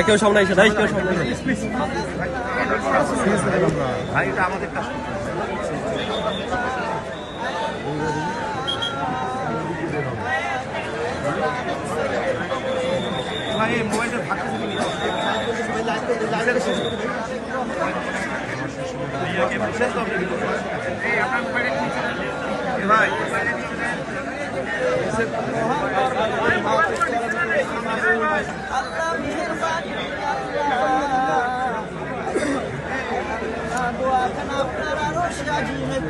কেউ সামনে এসে ভাই, কেউ সামনে ভাই এটা আমাদের কাজ ভাই এই মোবাইলটা ভাগতে দিবি ভাই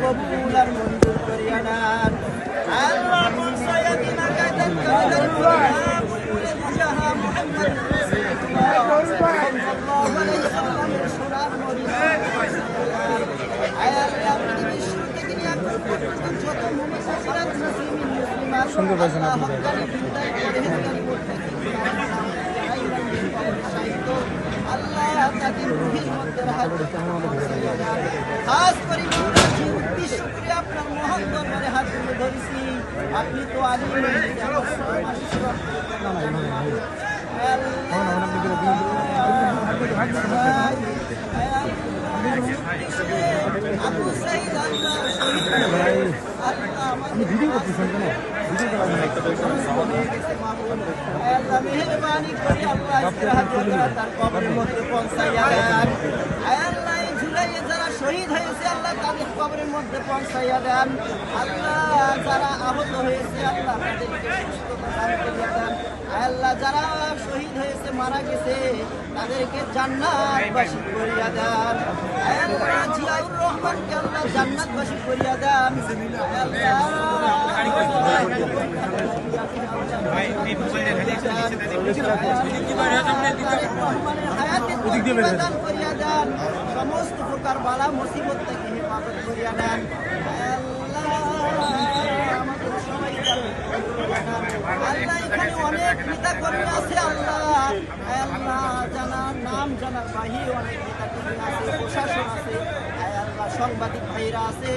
কবুল আর মঞ্জুর করিয়া নেন আল্লাহ মুসাইয়িদিনা কাদান কাদান মুজাহা মুহাম্মদ সাল্লাল্লাহু আলাইহি ওয়াসাল্লামের সোনার মদিনা আল্লাহ পৃথিবীর শুরু থেকে নিয়ে এখন পর্যন্ত যত মুমিন মুসলিমান সুন্দর ভাষণ আপনি আল্লাহ তাদের রূহের মধ্যে রাহত খাস করে শুকরিয়া আপনার মহান দরবারে হাত তুলে ধরেছি আপনি তো আলিম আবু সাইদ আপনি ভিডিও করতেছেন কেন আল্লাহ মেহেরবানি করে আল্লাহ তার কবরের মধ্যে পৌঁছাইয়া দেন আল্লাহ এই জুলাইয়ে যারা শহীদ হয়েছে আল্লাহ তাদের কবরের মধ্যে পৌঁছাইয়া দেন আল্লাহ যারা আহত হয়েছে আল্লাহ তাদেরকে সুস্থতা দান করিয়া দেন আল্লাহ যারা শহীদ হয়েছে মারা গেছে তাদেরকে জান্নাতবাসী করিয়া দেন আল্লাহ জিয়াউর রহমানকে আল্লাহ জান্নাতবাসী করিয়া দেন সমস্ত প্রকার বালা মুসিবত থেকে হেফাজত করিয়া নেন আমাদের সবাই আল্লাহ এখানে অনেক নেতা কর্মী আছে আল্লাহ আল্লাহ জানার নাম জানার বাহিরে অনেক নেতা কর্মী আছে প্রশাসন আছে আল্লাহ সাংবাদিক ভাইরা আছে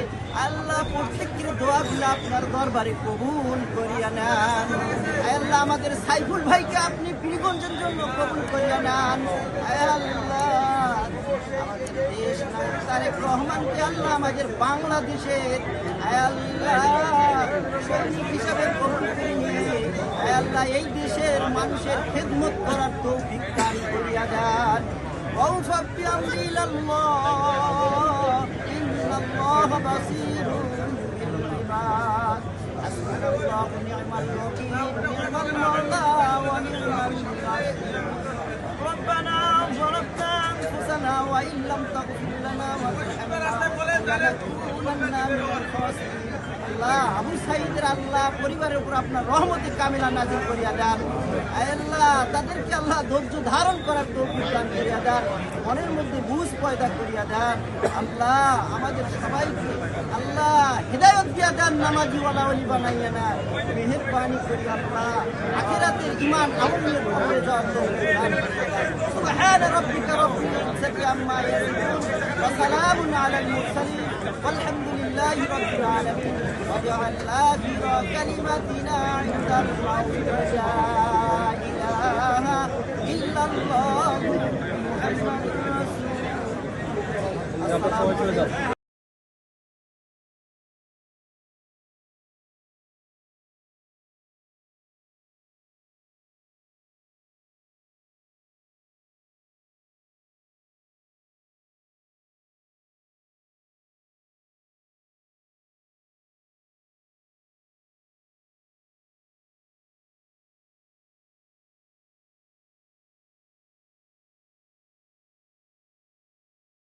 আল্লাহ প্রত্যেকের দোয়াগুলো আপনার দরবারে কবুল করিয়া নেন আল্লাহ আমাদের সাইফুল ভাইকে আপনি পীরগঞ্জের জন্য কবুল করিয়া নেন আল্লাহ আমাদের দেশ নায়ক তারেক রহমানকে আল্লাহ আমাদের বাংলাদেশের আল্লাহ সৈনিক হিসাবে কবুল করে নিয়ে আল্লাহ এই দেশের মানুষের খেদমত করার তৌফিক দান করিয়া দেন وأوفوا بأمر إلى الله إن الله بصير بالعباد حسبنا الله ونعم الوكيل نعم المولى ونعم النصير ربنا ظلمنا أنفسنا وإن لم تغفر لنا وترحمنا لنكونن من الخاسرين আল্লাহ আবু সাইদের আল্লাহ পরিবারের উপর আপনার রহমতে কামিলা নাজিল করিয়া দেন আল্লাহ তাদেরকে আল্লাহ ধৈর্য ধারণ করার তৌফিক দান করিয়া দেন মনের মধ্যে বুঝ পয়দা করিয়া দেন আল্লাহ আমাদের সবাইকে আল্লাহ হিদায়াত দিয়া দেন নামাজি ওয়ালা ওলি বানাইয়া না মেহেরবানি করি আল্লাহ আখিরাতের ঈমান আমলের উপরে যাওয়ার তৌফিক দান সুবহান রাব্বিকা রাব্বিল ইজ্জাতি আম্মা ইয়াসিফুন ওয়া সালামুন আলাল মুরসালিন والحمدلله رب العالمين واجعل آخر كلمتنا عند الموت لا إله إلا الله محمد رسول الله.